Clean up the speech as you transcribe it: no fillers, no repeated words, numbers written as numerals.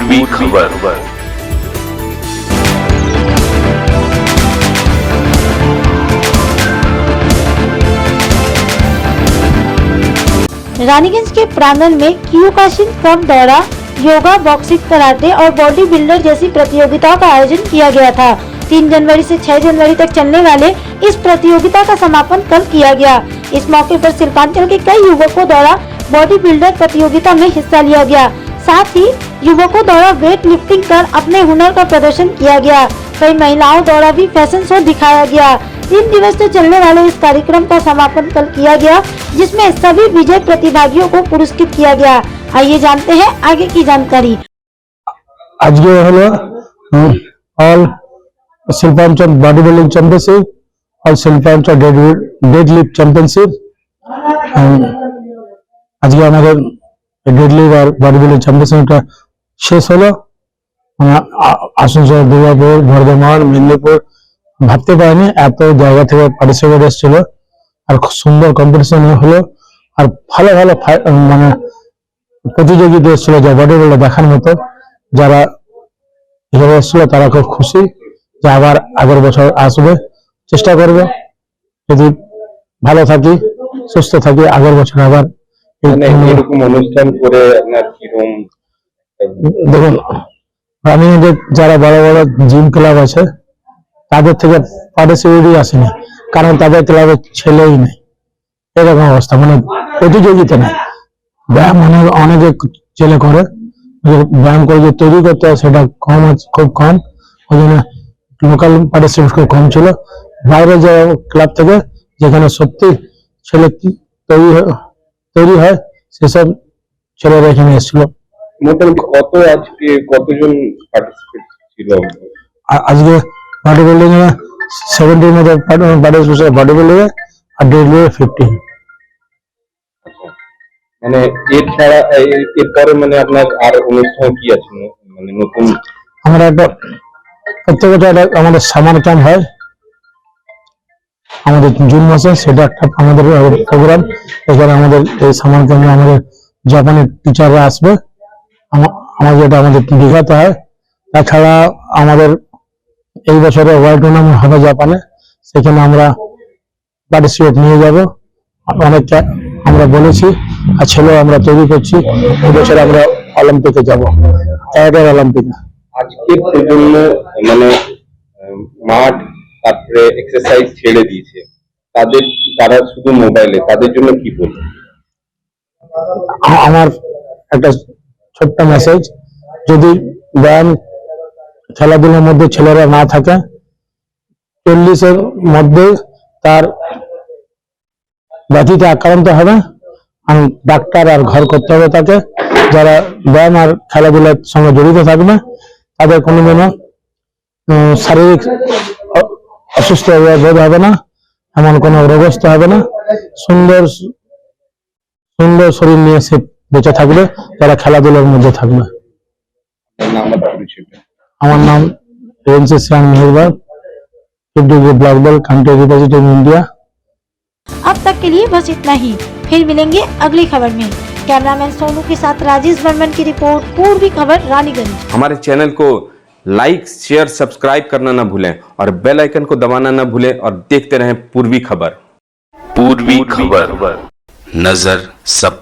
पूर्वी खबर। रानीगंज के प्रांगण में क्यूकाशिन फॉर्म दौरा, योगा, बॉक्सिंग, कराटे और बॉडी बिल्डर जैसी प्रतियोगिताओं का आयोजन किया गया था। 3 जनवरी से 6 जनवरी तक चलने वाले इस प्रतियोगिता का समापन कल किया गया। इस मौके पर शिल्पांचल के कई युवकों द्वारा बॉडी बिल्डर प्रतियोगिता में हिस्सा लिया गया। साथ ही युवकों द्वारा वेट लिफ्टिंग कर अपने हुनर का प्रदर्शन किया गया। कई महिलाओं द्वारा भी फैशन शो दिखाया गया। 3 दिवस से चलने वाले इस कार्यक्रम का समापन कल किया गया, जिसमें सभी विजय प्रतिभागियों को पुरस्कृत किया गया। आइए जानते हैं आगे की जानकारी। आज all Shilpanchal body building championship और शिल्पांचल डेड लिफ्ट चैंपियनशिप आज के हमारे डेड लिफ्ट और बॉडी बिल्डिंग चैंपियनशिपটা শেষ হলো। আসানসোল, দুর্গাপুর, বর্ধমান, মেদিনীপুর ভাবতে পারিনি এত জায়গা থেকে পার্টিসিপেট এসেছিল আর খুব সুন্দর কম্পিটিশন হলো আর ভালো ভালো মানে প্রতিযোগিতা এসেছিল যা বডি বিল্ডার দেখার মতো। যারা এভাবে এসেছিল তারা খুব খুশি যে আবার আগের বছর আসবে, চেষ্টা করবে যদি ভালো থাকি সুস্থ থাকি আগের বছর আবার এরকম অনুষ্ঠান করে আপনার কিরকম দেখুন। আমি যারা বড় বড় জিম ক্লাব আছে তাদের থেকে পার্টিসিপেটই আসেনি, কারণ তাদের ক্লাবে ছেলেই নেই। এরকম অবস্থা, মানে প্রতিযোগিতা নেই। ব্যায়াম অনেকে ছেলে করে, ব্যায়াম করে যে তৈরি করতে হয় সেটা কম আছে, খুব কম। ওই জন্য লোকাল পার্টিসিপেট খুব কম ছিল। বাইরে যে ক্লাব থেকে যেখানে সত্যি ছেলে তৈরি হয় সেসব ছেলেরা এখানে এসেছিল। মোটামুটি আজকে কতজন পার্টিসিপেট ছিল? আজকে বডি বিল্ডিং এ 70 মতো পার্টিসিপেট, বডি বিল্ডিং এ আর ডেড লিফটে 50। মানে এছাড়া এরপরে মানে আপনার আর অনুষ্ঠান কি আছে মানে নতুন? আমরা একটা প্রত্যেক বছর আমাদের সামার ক্যাম্প হয় আমাদের জুন মাসে, সেটা একটা আমাদের প্রোগ্রাম। এখানে আমাদের এই সামার ক্যাম্পে আমাদের জাপানের টিচাররা আসবে, আমাদের এটা আমাদের দীঘাতে হয়। তাছাড়া আমাদের এই বছরে ওয়ার্ল্ড টুর্নামেন্ট হবে জাপানে, সেখানে আমরা পার্টিসিপেট নিয়ে যাব। অনেকটা আমরা বলেছি আর ছেলেও আমরা তৈরি করছি, এই বছর আমরা অলিম্পিকে যাব, ক্যারাটের অলিম্পিকে। আজকের প্রজন্ম মানে মাঠ তারপরে এক্সারসাইজ ছেড়ে দিয়েছে, তারা শুধু মোবাইলে, তাদের জন্য কি বলবো? আমার একটা ছোট্ট মেসেজ, যদি ব্যায়াম খেলাধুলার মধ্যে ছেলেরা না থাকে 40-এর মধ্যে তার ব্যাধিতে আক্রান্ত হবে, আর ডাক্তার আর ঘর করতে হবে তাকে। যারা ব্যায়াম আর খেলাধুলার সঙ্গে জড়িত থাকবে তাদের কোনোদিনও শারীরিক অসুস্থ বোধ হবে না, এমন কোনো রোগগ্রস্ত হবে না। সুন্দর সুন্দর শরীর নিয়ে সে বেঁচে থাকবে যারা খেলাধুলার মধ্যে থাকবে। আমার নাম রেঞ্জে শ্যাম Meherban, black belt country representative India. अब तक के लिए बस इतना ही, फिर मिलेंगे अगली खबर में। कैमरामैन सोनू के साथ राजेश बर्मन की रिपोर्ट, पूर्वी खबर, रानीगंज। हमारे चैनल को लाइक, शेयर, सब्सक्राइब करना ना भूलें और बेल आइकन को दबाना ना भूलें और देखते रहें पूर्वी खबर। पूर्वी खबर, नजर सब